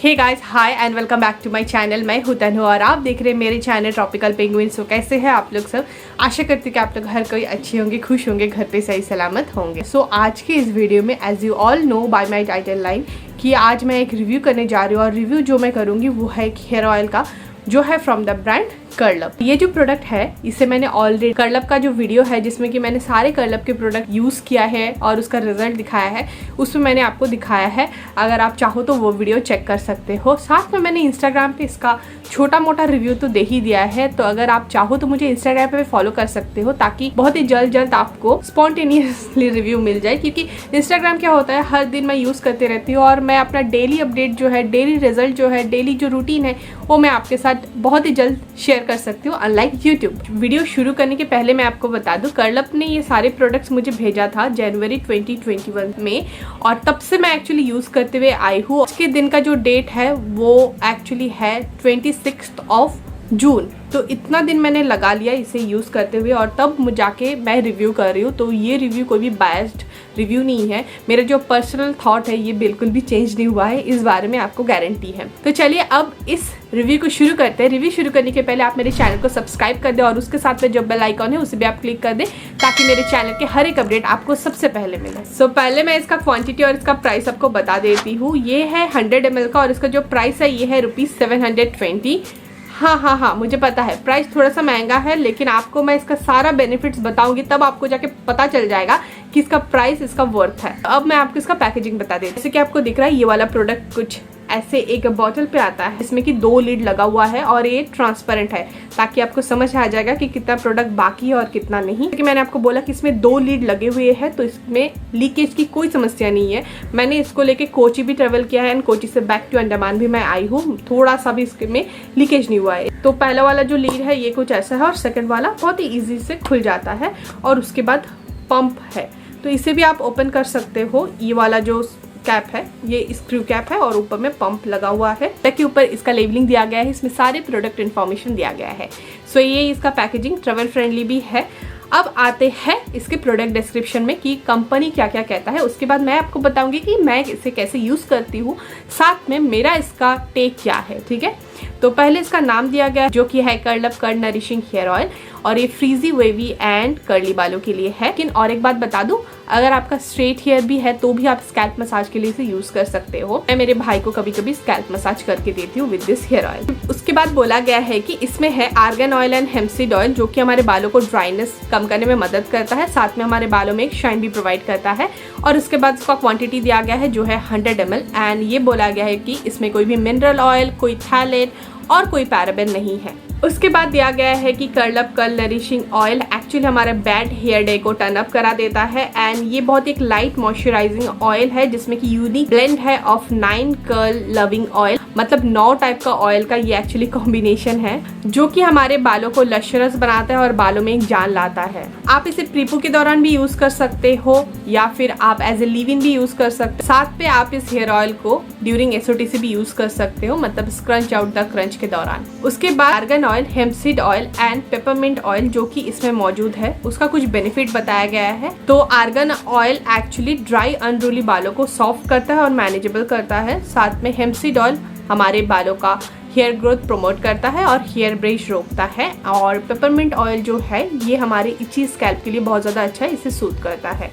Hey guys, hi and welcome back to my channel. मैं हूं तनु और आप देख रहे हैं मेरे चैनल ट्रॉपिकल पेंगुइन। सो कैसे हैं आप लोग सब? आशा करती हूँ कि आप लोग हर कोई अच्छे होंगे, खुश होंगे, घर पे सही सलामत होंगे। सो आज के इस वीडियो में as you all know by my title line कि आज मैं एक रिव्यू करने जा रही हूँ और रिव्यू जो मैं करूँगी वो है एक हेयर ऑयल का जो है फ्रॉम द ब्रांड CurlUp। ये जो प्रोडक्ट है इसे मैंने ऑलरेडी CurlUp का जो वीडियो है जिसमें कि मैंने सारे CurlUp के प्रोडक्ट यूज़ किया है और उसका रिजल्ट दिखाया है, उसमें मैंने आपको दिखाया है। अगर आप चाहो तो वो वीडियो चेक कर सकते हो। साथ में मैंने इंस्टाग्राम पे इसका छोटा मोटा रिव्यू तो दे ही दिया है, तो अगर आप चाहो तो मुझे इंस्टाग्राम पे फॉलो कर सकते हो ताकि बहुत ही जल्द आपको स्पॉन्टेनियसली रिव्यू मिल जाए। क्योंकि इंस्टाग्राम क्या होता है, हर दिन मैं यूज़ करती रहती हूँ और मैं अपना डेली अपडेट जो है, डेली रिजल्ट जो है, डेली जो रूटीन है वो मैं आपके साथ बहुत ही जल्द शेयर कर सकती हूँ, अनलाइक यूट्यूब। वीडियो शुरू करने के पहले मैं आपको बता दूँ, CurlUp ने ये सारे प्रोडक्ट्स मुझे भेजा था जनवरी 2021 में और तब से मैं एक्चुअली यूज़ करते हुए आई हूँ। उसके दिन का जो डेट है वो एक्चुअली है 26 जून। तो इतना दिन मैंने लगा लिया इसे यूज़ करते हुए और तब जाके मैं रिव्यू कर रही हूँ। तो ये रिव्यू कोई भी बायस्ड रिव्यू नहीं है, मेरा जो पर्सनल थॉट है ये बिल्कुल भी चेंज नहीं हुआ है, इस बारे में आपको गारंटी है। तो चलिए अब इस रिव्यू को शुरू करते हैं। रिव्यू शुरू करने के पहले आप मेरे चैनल को सब्सक्राइब कर दें और उसके साथ में जो बेल आइकॉन है उसे भी आप क्लिक कर दें ताकि मेरे चैनल के हर एक अपडेट आपको सबसे पहले मिले। सो पहले मैं इसका क्वांटिटी और इसका प्राइस आपको बता देती हूँ। ये है 100 ml का और इसका जो प्राइस है ये है ₹720। हाँ, मुझे पता है प्राइस थोड़ा सा महंगा है, लेकिन आपको मैं इसका सारा बेनिफिट्स बताऊंगी तब आपको जाके पता चल जाएगा कि इसका प्राइस इसका वर्थ है। अब मैं आपको इसका पैकेजिंग बता देती हूँ। जैसे कि आपको दिख रहा है ये वाला प्रोडक्ट कुछ ऐसे एक बॉटल पे आता है, इसमें कि 2 लीड लगा हुआ है और ये ट्रांसपेरेंट है ताकि आपको समझ आ जाएगा कि कितना प्रोडक्ट बाकी है और कितना नहीं। क्योंकि मैंने आपको बोला कि इसमें 2 लीड लगे हुए हैं तो इसमें लीकेज की कोई समस्या नहीं है। मैंने इसको लेके कोची भी ट्रेवल किया है एंड कोची से बैक टू अंडमान भी मैं आई हूँ, थोड़ा सा भी इसमें लीकेज नहीं हुआ है। तो पहला वाला जो लीड है ये कुछ ऐसा है और सेकेंड वाला बहुत ही ईजी से खुल जाता है और उसके बाद पंप है, तो इसे भी आप ओपन कर सकते हो। ये वाला जो कैप है ये स्क्रू कैप है और ऊपर में पंप लगा हुआ है ताकि ऊपर इसका लेबलिंग दिया गया है, इसमें सारे प्रोडक्ट इन्फॉर्मेशन दिया गया है। सो ये इसका पैकेजिंग ट्रेवल फ्रेंडली भी है। अब आते हैं इसके प्रोडक्ट डिस्क्रिप्शन में कि कंपनी क्या क्या कहता है, उसके बाद मैं आपको बताऊंगी कि मैं इसे कैसे यूज़ करती हूँ, साथ में मेरा इसका टेक क्या है। ठीक है, तो पहले इसका नाम दिया गया जो कि है CurlUp नरिशिंग हेयर ऑयल और ये फ्रीजी, वेवी एंड कर्ली बालों के लिए है। लेकिन और एक बात बता दूं, अगर आपका स्ट्रेट हेयर भी है तो भी आप स्कैल्प मसाज के लिए इसे यूज कर सकते हो। मैं मेरे भाई को कभी कभी स्कैल्प मसाज करके देती हूँ विद दिस हेयर ऑयल। उसके बाद बोला गया है कि इसमें है आर्गन ऑयल एंड हेम्पसीड ऑयल जो कि हमारे बालों को ड्राइनेस कम करने में मदद करता है, साथ में हमारे बालों में एक शाइन भी प्रोवाइड करता है। और उसके बाद इसका क्वांटिटी दिया गया है जो है 100 ml एंड ये बोला गया है कि इसमें कोई भी मिनरल ऑयल, कोई थैलेट और कोई पैराबेन नहीं है। उसके बाद दिया गया है कि CurlUp नरिशिंग ऑयल एक्चुअली हमारे बैड हेयर डे को टर्न अप करा देता है एंड ये बहुत एक लाइट मॉइस्चराइजिंग ऑयल है जिसमें कि यूनिक ब्लेंड है ऑफ 9 कर्ल लविंग ऑयल, मतलब 9 टाइप का ऑयल का ये एक्चुअली कॉम्बिनेशन है जो कि हमारे बालों को लश्रस बनाता है और बालों में एक जान लाता है। आप इसे प्रीपू के दौरान भी यूज कर सकते हो या फिर आप एज ए लिव इन भी यूज कर सकते हो। साथ पे आप इस हेयर ऑयल को ड्यूरिंग SOTC भी यूज कर सकते हो, मतलब स्क्रंच आउट द क्रंच के दौरान। उसके बाद argan oil, hempseed oil and peppermint oil जो कि इसमें मौजूद है, उसका कुछ बेनिफिट बताया गया है। तो argan oil actually dry unruly बालों को सॉफ्ट करता है और मैनेजेबल करता है। साथ में हेम्पसीड ऑयल हमारे बालों का हेयर ग्रोथ प्रमोट करता है और हेयर ब्रेश रोकता है। और पेपरमिंट ऑयल जो है ये हमारे इची स्कैल्प के लिए बहुत ज़्यादा अच्छा है, इसे सूट करता है।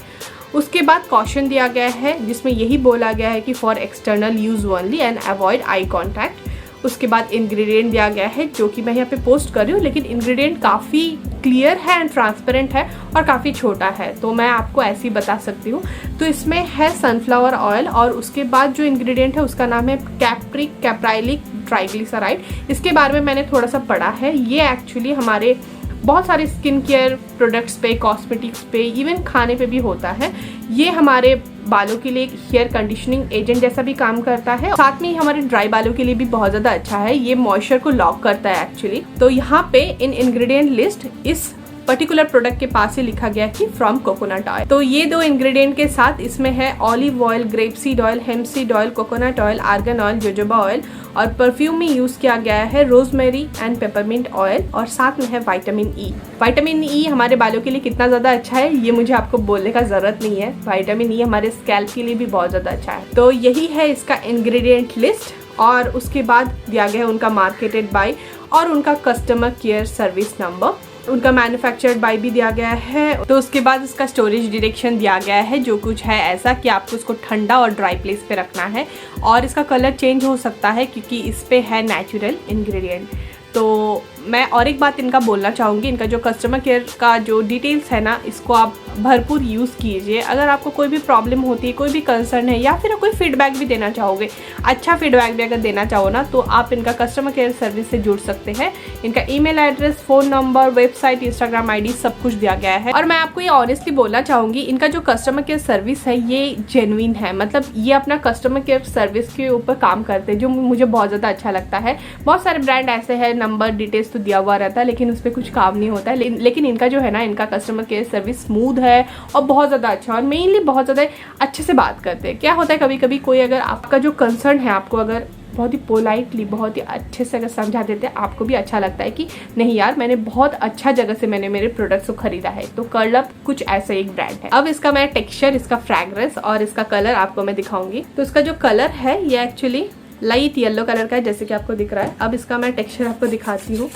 उसके बाद कॉशन दिया गया है जिसमें यही बोला गया है कि for external use only and avoid eye contact. उसके बाद इंग्रेडिएंट दिया गया है जो कि मैं यहाँ पे पोस्ट कर रही हूँ, लेकिन इंग्रेडिएंट काफ़ी क्लियर है एंड ट्रांसपेरेंट है और काफ़ी छोटा है तो मैं आपको ऐसे ही बता सकती हूँ। तो इसमें है सनफ्लावर ऑयल और उसके बाद जो इंग्रेडिएंट है उसका नाम है कैप्राइलिक ट्राइग्लिसराइड। इसके बारे में मैंने थोड़ा सा पढ़ा है। ये एक्चुअली हमारे बहुत सारे स्किन केयर प्रोडक्ट्स पे, कॉस्मेटिक्स पे, इवन खाने पे भी होता है। ये हमारे बालों के लिए एक हेयर कंडीशनिंग एजेंट जैसा भी काम करता है, साथ में हमारे ड्राई बालों के लिए भी बहुत ज़्यादा अच्छा है। ये मॉइस्चर को लॉक करता है एक्चुअली। तो यहाँ पे इन इंग्रेडिएंट लिस्ट इस पर्टिकुलर प्रोडक्ट के पास ही लिखा गया कि फ्रॉम कोकोनट ऑयल। तो ये 2 इंग्रेडिएंट के साथ इसमें है olive oil, grape seed oil, hempseed oil, coconut oil, argan oil, jojoba oil और परफ्यूम में यूज किया गया है रोजमेरी एंड पेपरमिंट ऑयल और साथ में है विटामिन ई। विटामिन ई हमारे बालों के लिए कितना ज़्यादा अच्छा है ये मुझे आपको बोलने का ज़रूरत नहीं है। विटामिन ई हमारे स्कैल्प के लिए भी बहुत ज़्यादा अच्छा है। तो यही है इसका इंग्रेडिएंट लिस्ट और उसके बाद दिया गया है उनका मार्केटेड बाय और उनका कस्टमर केयर सर्विस नंबर, उनका मैन्युफैक्चर्ड बाय भी दिया गया है। तो उसके बाद इसका स्टोरेज डायरेक्शन दिया गया है, जो कुछ है ऐसा कि आपको इसको ठंडा और ड्राई प्लेस पे रखना है और इसका कलर चेंज हो सकता है क्योंकि इस पे है नेचुरल इंग्रेडिएंट। तो मैं और एक बात इनका बोलना चाहूँगी, इनका जो कस्टमर केयर का जो डिटेल्स है ना, इसको आप भरपूर यूज़ कीजिए। अगर आपको कोई भी प्रॉब्लम होती है, कोई भी कंसर्न है या फिर कोई फीडबैक भी देना चाहोगे, अच्छा फीडबैक भी अगर देना चाहो ना, तो आप इनका कस्टमर केयर सर्विस से जुड़ सकते हैं। इनका email address, phone number, website, Instagram ID सब कुछ दिया गया है। और मैं आपको ये ऑनेस्टली बोलना चाहूँगी, इनका जो कस्टमर केयर सर्विस है ये जेन्युइन है। मतलब ये अपना कस्टमर केयर सर्विस के ऊपर काम करते हैं, जो मुझे बहुत ज़्यादा अच्छा लगता है। बहुत सारे ब्रांड ऐसे हैं, नंबर डिटेल्स तो दिया हुआ रहता है लेकिन उस पर कुछ काम नहीं होता है, लेकिन इनका जो है ना, इनका कस्टमर केयर सर्विस स्मूथ है और बहुत ज़्यादा अच्छा, और मेनली बहुत ज़्यादा अच्छे से बात करते हैं। क्या होता है कभी कभी कोई अगर आपका जो कंसर्न है, आपको अगर बहुत ही पोलाइटली, बहुत ही अच्छे से अगर समझा देते हैं, आपको भी अच्छा लगता है कि नहीं यार, मैंने बहुत अच्छा जगह से मैंने मेरे प्रोडक्ट्स को खरीदा है। तो CurlUp कुछ ऐसा एक ब्रांड है। अब इसका मैं टेक्सचर, इसका फ्रेग्रेंस और इसका कलर आपको मैं दिखाऊंगी। तो इसका जो कलर है ये एक्चुअली लाइट येलो कलर का है, जैसे कि आपको दिख रहा है। अब इसका मैं टेक्सचर आपको दिखाती हूँ।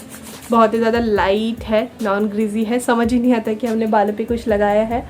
बहुत ही ज़्यादा लाइट है, नॉन ग्रीजी है, समझ ही नहीं आता कि हमने बालों पे कुछ लगाया है।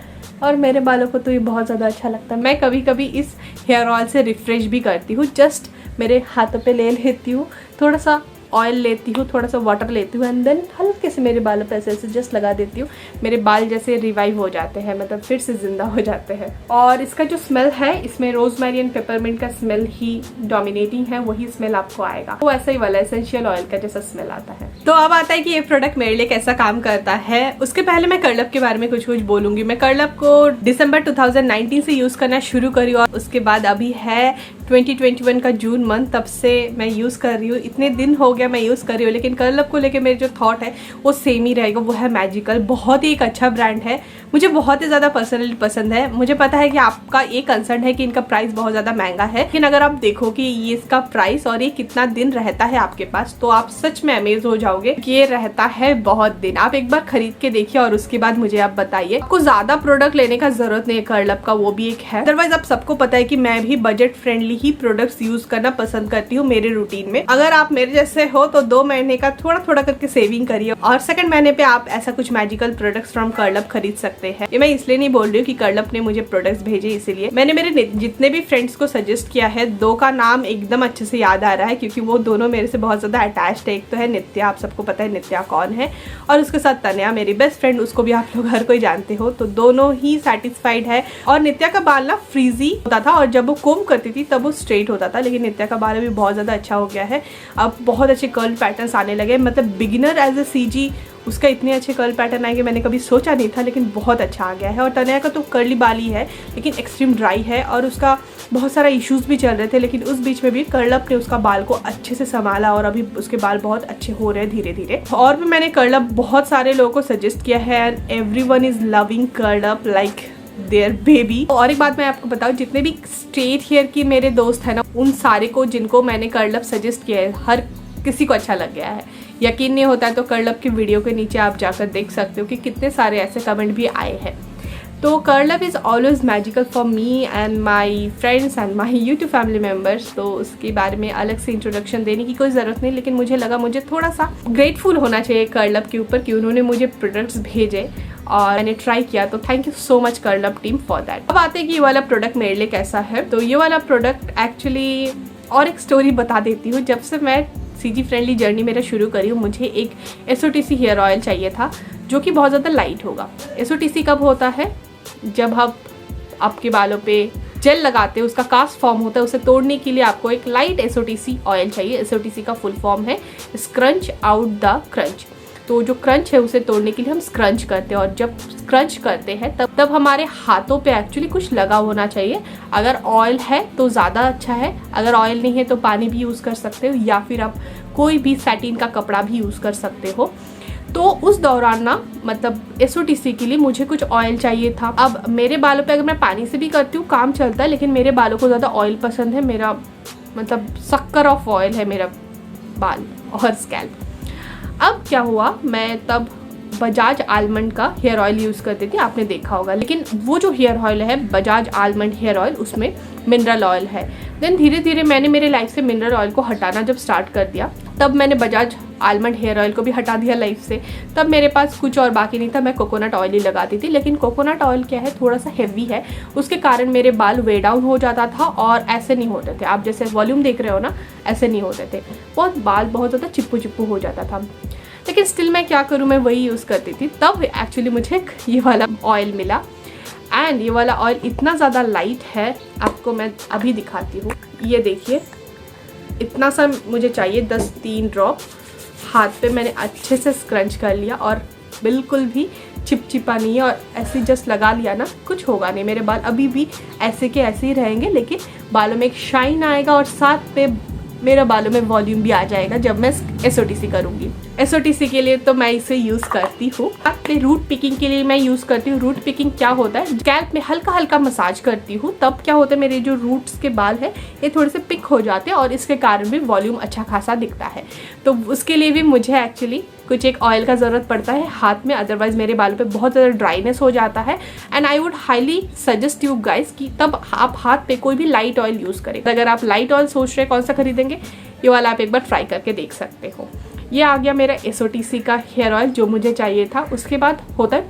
और मेरे बालों को तो ये बहुत ज़्यादा अच्छा लगता है। मैं कभी कभी इस हेयर ऑयल से रिफ्रेश भी करती हूँ। जस्ट मेरे हाथों पे ले लेती हूँ, थोड़ा सा ऑयल लेती हूँ, थोड़ा सा वाटर लेती हूँ एंड देन हल्के से मेरे बालों पे ऐसे जस्ट लगा देती हूँ। मेरे बाल जैसे रिवाइव हो जाते हैं, मतलब फिर से ज़िंदा हो जाते हैं। और इसका जो स्मेल है, इसमें रोजमेरी एंड पेपरमिंट का स्मेल ही डोमिनेटिंग है, वही स्मेल आपको आएगा। वो ऐसा ही वाला एसेंशियल ऑयल का जैसा स्मेल आता है। तो अब आता है कि ये प्रोडक्ट मेरे लिए कैसा काम करता है। उसके पहले मैं CurlUp के बारे में कुछ बोलूंगी। मैं CurlUp को दिसंबर 2019 से यूज़ करना शुरू करी और उसके बाद अभी है 2021 का जून मंथ, तब से मैं यूज़ कर रही हूँ। इतने दिन हो गया मैं यूज़ कर रही हूँ, लेकिन CurlUp को लेके मेरे जो थॉट है वो सेम ही रहेगा। वो है मैजिकल, बहुत ही एक अच्छा ब्रांड है, मुझे बहुत ही ज़्यादा पर्सनली पसंद है। मुझे पता है कि आपका एक कंसर्न है कि इनका प्राइस बहुत ज़्यादा महंगा है, लेकिन अगर आप देखो कि ये इसका प्राइस और ये कितना दिन रहता है आपके पास, तो आप सच में अमेज हो जाओगे कि ये रहता है बहुत दिन। आप एक बार खरीद के देखिए और उसके बाद मुझे आप बताइए। आपको ज़्यादा प्रोडक्ट लेने का जरूरत नहीं है CurlUp का, वो भी एक है। अदरवाइज आप सबको पता है कि मैं भी बजट फ्रेंडली ही प्रोडक्ट्स यूज करना पसंद करती हूँ मेरे रूटीन में। अगर आप मेरे जैसे हो तो 2 महीने का थोड़ा थोड़ा करके सेविंग करिए और सेकंड महीने पे आप ऐसा कुछ मैजिकल प्रोडक्ट्स फ्रॉम CurlUp खरीद सकते हैं। ये मैं इसलिए नहीं बोल रही हूँ कि CurlUp ने मुझे प्रोडक्ट्स भेजे, इसीलिए मैंने मेरे जितने भी फ्रेंड्स को सजेस्ट किया है, 2 का नाम एकदम अच्छे से याद आ रहा है क्योंकि वो दोनों मेरे से बहुत ज्यादा अटैच्ड है। एक तो है नित्या, आप सबको पता है नित्या कौन है, और उसके साथ तन्या मेरी बेस्ट फ्रेंड, उसको भी आप लोग हर कोई जानते हो। तो दोनों ही सेटिस्फाइड है। और नित्या का बाल ना फ्रीजी होता था और जब वो कोम करती थी तब वो स्ट्रेट होता था, लेकिन नित्या का बाल भी बहुत ज़्यादा अच्छा हो गया है। अब बहुत अच्छे कर्ल पैटर्न्स आने लगे, मतलब बिगिनर एज ए CG उसका इतने अच्छे कर्ल पैटर्न आएंगे मैंने कभी सोचा नहीं था, लेकिन बहुत अच्छा आ गया है। और तनया का तो कर्ली बाल ही है लेकिन एक्सट्रीम ड्राई है और उसका बहुत सारा इश्यूज भी चल रहे थे, लेकिन उस बीच में भी CurlUp ने उसका बाल को अच्छे से संभाला और अभी उसके बाल बहुत अच्छे हो रहे हैं धीरे धीरे। और भी मैंने CurlUp बहुत सारे लोगों को सजेस्ट किया है and everyone is loving CurlUp like there baby. और एक बात मैं आपको बताऊं, जितने भी स्ट्रेट हेयर की मेरे दोस्त हैं ना, उन सारे को जिनको मैंने CurlUp सजेस्ट किया है, हर किसी को अच्छा लग गया है। यकीन नहीं होता है तो CurlUp की वीडियो के नीचे आप जाकर देख सकते हो कि कितने सारे ऐसे कमेंट भी आए हैं। तो CurlUp is always magical for me and my friends and my YouTube family members. तो उसके बारे में अलग से इंट्रोडक्शन देने की कोई ज़रूरत नहीं, लेकिन मुझे लगा मुझे थोड़ा सा ग्रेटफुल होना चाहिए CurlUp के ऊपर कि उन्होंने मुझे प्रोडक्ट्स भेजे और मैंने ट्राई किया। तो thank you so much CurlUp team for that. अब आते हैं कि ये वाला प्रोडक्ट मेरे लिए कैसा है। तो ये वाला प्रोडक्ट एक्चुअली, और एक स्टोरी बता देती हूँ। जब से मैं CG फ्रेंडली जर्नी मेरा शुरू करी हूँ, मुझे एक SOTC हेयर ऑयल चाहिए था जो कि बहुत ज़्यादा लाइट होगा। SOTC कब होता है? जब आप आपके बालों पे जेल लगाते हैं, उसका कास्ट फॉर्म होता है, उसे तोड़ने के लिए आपको एक लाइट SOTC ऑयल चाहिए। SOTC का फुल फॉर्म है स्क्रंच आउट द क्रंच। तो जो क्रंच है उसे तोड़ने के लिए हम स्क्रंच करते हैं, और जब स्क्रंच करते हैं तब हमारे हाथों पे एक्चुअली कुछ लगा होना चाहिए। अगर ऑयल है तो ज़्यादा अच्छा है, अगर ऑयल नहीं है तो पानी भी यूज़ कर सकते हो, या फिर आप कोई भी सैटिन का कपड़ा भी यूज़ कर सकते हो। तो उस दौरान ना, मतलब SOTC के लिए मुझे कुछ ऑयल चाहिए था। अब मेरे बालों पे अगर मैं पानी से भी करती हूँ काम चलता है, लेकिन मेरे बालों को ज़्यादा ऑयल पसंद है। मेरा मतलब शक्कर ऑफ ऑयल है मेरा बाल और स्कैल्प। अब क्या हुआ, मैं तब बजाज आलमंड का हेयर ऑयल यूज़ करती थी, आपने देखा होगा। लेकिन वो जो हेयर ऑयल है बजाज आलमंड हेयर ऑयल, उसमें मिनरल ऑयल है। देन धीरे धीरे मैंने मेरे लाइफ से मिनरल ऑयल को हटाना जब स्टार्ट कर दिया, तब मैंने बजाज आलमंड हेयर ऑयल को भी हटा दिया लाइफ से। तब मेरे पास कुछ और बाकी नहीं था, मैं कोकोनट ऑयल ही लगाती थी। लेकिन कोकोनट ऑयल क्या है, थोड़ा सा हेवी है, उसके कारण मेरे बाल वे डाउन हो जाता था और ऐसे नहीं होते थे। आप जैसे वॉल्यूम देख रहे हो ना, ऐसे नहीं होते थे, बाल बहुत ज़्यादा चिप्पू चिप्पू हो जाता था। लेकिन स्टिल मैं क्या करूँ, मैं वही यूज़ करती थी। तब एक्चुअली मुझे ये वाला ऑयल मिला, एंड ये वाला ऑयल इतना ज़्यादा लाइट है, आपको मैं अभी दिखाती हूँ। ये देखिए, इतना सा मुझे चाहिए, 3 ड्रॉप हाथ पे मैंने अच्छे से स्क्रंच कर लिया और बिल्कुल भी चिपचिपा नहीं है। और ऐसे जस्ट लगा लिया ना, कुछ होगा नहीं, मेरे बाल अभी भी ऐसे के ऐसे ही रहेंगे, लेकिन बालों में एक शाइन आएगा और साथ पे मेरे बालों में वॉल्यूम भी आ जाएगा जब मैं SOTC करूँगी। SOTC के लिए तो मैं इसे यूज़ करती हूँ। अपने रूट पिकिंग के लिए मैं यूज़ करती हूँ। रूट पिकिंग क्या होता है, स्कैल्प में हल्का हल्का मसाज करती हूँ, तब क्या होता है, मेरे जो रूट्स के बाल है ये थोड़े से पिक हो जाते हैं और इसके कारण भी वॉल्यूम अच्छा खासा दिखता है। तो उसके लिए भी मुझे एक्चुअली कुछ एक ऑयल का ज़रूरत पड़ता है हाथ में, अदरवाइज़ मेरे बालों पे बहुत ज़्यादा ड्राइनेस हो जाता है। And I would highly suggest you guys कि तब आप हाथ पे कोई भी लाइट ऑयल यूज़ करें। अगर आप लाइट ऑयल सोच रहे हैं कौन सा खरीदेंगे, ये वाला आप एक बार ट्राई करके देख सकते हो। ये आ गया मेरा SOTC का हेयर ऑयल जो मुझे चाहिए था। उसके बाद होता है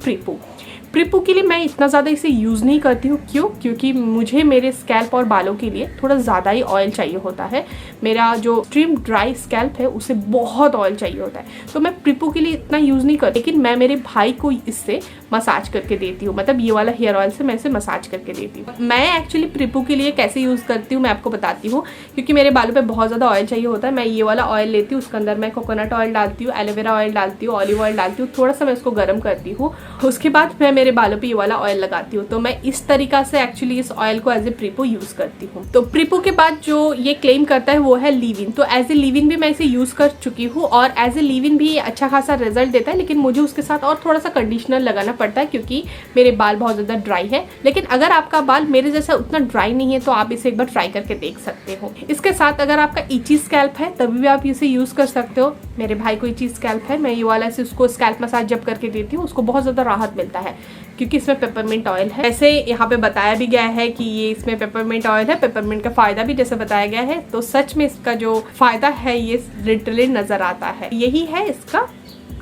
प्रीपू के लिए मैं इतना ज़्यादा इसे यूज़ नहीं करती हूँ। क्यों? क्योंकि मुझे मेरे स्कैल्प और बालों के लिए थोड़ा ज़्यादा ही ऑयल चाहिए होता है। मेरा जो एक्सट्रीम ड्राई स्कैल्प है उसे बहुत ऑयल चाहिए होता है, तो मैं प्रीपू के लिए इतना यूज़ नहीं करती। लेकिन मैं मेरे भाई को इससे मसाज करके देती हूँ, मतलब ये वाला हेयर ऑयल से मैं इसे मसाज करके देती हूँ। मैं एक्चुअली प्रीपू के लिए कैसे यूज़ करती हूँ मैं आपको बताती हूँ, क्योंकि मेरे बालों पे बहुत ज़्यादा ऑयल चाहिए होता है। मैं ये वाला ऑयल लेती हूँ, उसके अंदर मैं कोकोनट ऑयल डालती हूँ, एलोवेरा ऑयल डालती हूँ, ऑलिव ऑयल डालती हूँ, थोड़ा सा मैं इसको गर्म करती हूँ। उसके बाद मैं मेरे बालों पर ये वाला ऑयल लगाती हूँ। तो मैं इस तरीका से एक्चुअली इस ऑयल को एज ए प्रीपू यूज़ करती हूँ। तो प्रीपू के बाद जो ये क्लेम करता है वो है लीव-इन। तो एज ए लीव-इन भी मैं इसे यूज़ कर चुकी हूँ और एज ए लीव-इन भी अच्छा खासा रिजल्ट देता है। लेकिन मुझे उसके साथ और थोड़ा सा कंडीशनर लगाना पड़ता है क्योंकि मेरे बाल बहुत ज़्यादा ड्राई है। लेकिन अगर आपका बाल मेरे जैसा उतना ड्राई नहीं है तो आप इसे एक बार ट्राई करके देख सकते हो। इसके साथ अगर आपका इची स्कैल्प है तभी भी आप इसे यूज़ कर सकते हो। मेरे भाई को इची स्कैल्प है, मैं ये वाला से उसको स्कैल्प मसाज जब करके देती हूँ उसको बहुत ज़्यादा राहत मिलता है क्योंकि इसमें पेपरमिंट ऑयल है। वैसे यहाँ पे बताया भी गया है कि ये इसमें पेपरमिंट ऑयल है, पेपरमिंट का फ़ायदा भी जैसे बताया गया है, तो सच में इसका जो फ़ायदा है ये लिटरली नज़र आता है। यही है इसका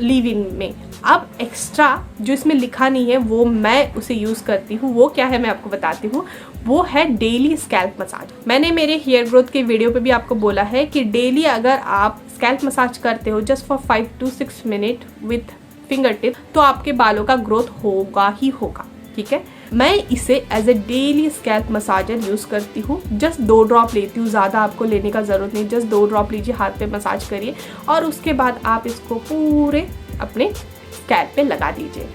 लीव-इन में। अब एक्स्ट्रा जो इसमें लिखा नहीं है वो मैं उसे यूज़ करती हूँ। वो क्या है मैं आपको बताती हूँ। वो है डेली स्कैल्प मसाज। मैंने मेरे हेयर ग्रोथ के वीडियो पे भी आपको बोला है कि डेली अगर आप स्कैल्प मसाज करते हो just for 5 to 6 minute with finger tip तो आपके बालों का ग्रोथ होगा ही होगा। ठीक है, मैं इसे as a daily scalp massager use करती हूँ। जस्ट 2 ड्रॉप लेती हूँ, ज़्यादा आपको लेने का ज़रूरत नहीं। जस्ट 2 ड्रॉप लीजिए, हाथ पे मसाज करिए और उसके बाद आप इसको पूरे अपने स्कैल्प पे लगा दीजिए।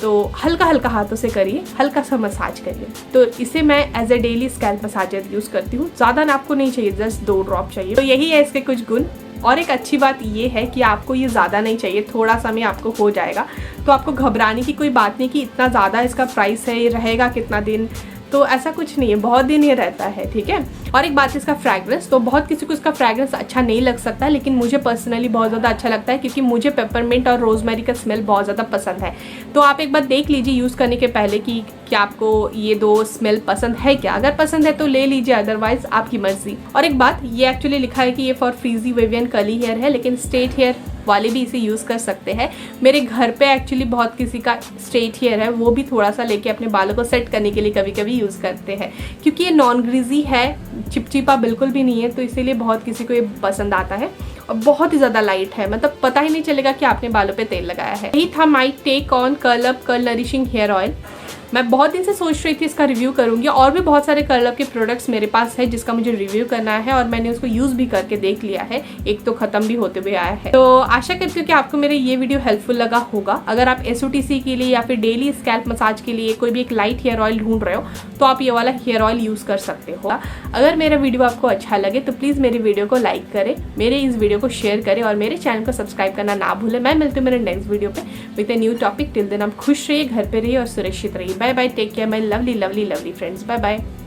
तो हल्का हल्का हाथों से करिए, हल्का सा मसाज करिए। तो इसे मैं as a daily scalp massager use करती हूँ। ज़्यादा ना आपको नहीं चाहिए, जस्ट 2 ड्रॉप चाहिए। तो यही है इसके कुछ गुण। और एक अच्छी बात ये है कि आपको ये ज़्यादा नहीं चाहिए, थोड़ा सा में आपको हो जाएगा। तो आपको घबराने की कोई बात नहीं कि इतना ज़्यादा इसका प्राइस है, ये रहेगा कितना दिन, तो ऐसा कुछ नहीं है, बहुत दिन ये रहता है। ठीक है। और एक बात है इसका फ्रैग्रेंस, तो बहुत किसी को इसका फ्रैग्रेंस अच्छा नहीं लग सकता है, लेकिन मुझे पर्सनली बहुत ज़्यादा अच्छा लगता है क्योंकि मुझे पेपरमिंट और रोजमेरी का स्मेल बहुत ज़्यादा पसंद है। तो आप एक बार देख लीजिए यूज़ करने के पहले कि क्या आपको ये 2 स्मेल पसंद है क्या। अगर पसंद है तो ले लीजिए, अदरवाइज आपकी मर्जी। और एक बात ये एक्चुअली लिखा है कि ये फॉर फ्रीजी वेवियन कर्ली हेयर है, लेकिन स्ट्रेट हेयर वाले भी इसे यूज़ कर सकते हैं। मेरे घर पे एक्चुअली बहुत किसी का स्ट्रेट हेयर है, वो भी थोड़ा सा लेके अपने बालों को सेट करने के लिए कभी कभी यूज़ करते हैं क्योंकि ये नॉन ग्रीजी है, चिपचिपा बिल्कुल भी नहीं है, तो इसीलिए बहुत किसी को ये पसंद आता है। और बहुत ही ज़्यादा लाइट है, मतलब पता ही नहीं चलेगा कि आपने बालों पे तेल लगाया है। यही था my take on CurlUp nourishing hair oil. मैं बहुत दिन से सोच रही थी इसका रिव्यू करूंगी, और भी बहुत सारे CurlUp के प्रोडक्ट्स मेरे पास है जिसका मुझे रिव्यू करना है और मैंने उसको यूज़ भी करके देख लिया है, एक तो ख़त्म भी होते हुए आया है। तो आशा करती हूँ कि आपको मेरे ये वीडियो हेल्पफुल लगा होगा। अगर आप SOTC के लिए या फिर डेली स्कैल्प मसाज के लिए कोई भी एक लाइट हेयर ऑयल ढूंढ रहे हो तो आप ये वाला हेयर ऑयल यूज़ कर सकते हो। अगर मेरा वीडियो आपको अच्छा लगे तो प्लीज़ मेरे वीडियो को लाइक करें, मेरे इस वीडियो को शेयर करें और मेरे चैनल को सब्सक्राइब करना ना भूलें। मैं मिलती हूँ मेरे नेक्स्ट वीडियो पे with a new topic. Till then आप खुश रहिए, घर पे रहिए और सुरक्षित रहिए। Bye bye, take care my lovely friends. Bye bye.